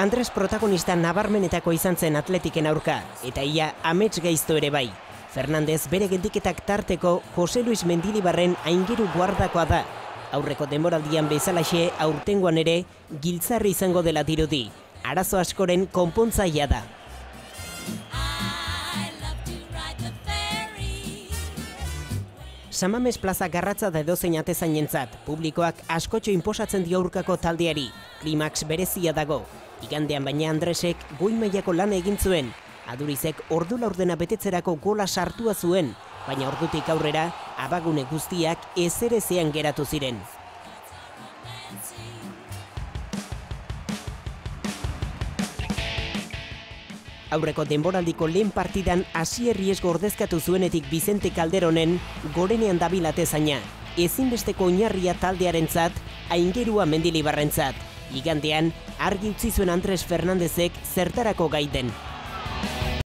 Andres protagonista nabarmenetako izan zen Atletiken aurka, eta ia amets gaizto ere bai. Fernandez bere geldiketak tarteko Jose Luis Mendilibarren aingeru guardakoa da. Aurreko denboraldian bezalaxe aurtengoan ere giltzarri izango dela dirudi. Arazo askoren konpontzailea da. San Mames plaza garratza da edozein atezainentzat. Publikoak askotxo inposatzen dio aurkako taldeari. Klimax berezia dago. Igandean baina Andresek goi mailako lan egin zuen. Adurizek ordu laurdena betetzerako gola sartua zuen, baina ordutik aurrera abagune guztiak ezerezean geratu ziren. Aurreko denboraldiko lehen partidan Asier Riesgo ordezkatu zuenetik Vicente Calderonen gorenean dabil atezaina. Ezinbesteko oinarria taldearentzat, aingerua Mendilibarrentzat. Igandean argi utzi zuen Andres Fernandezek zertarako gai den.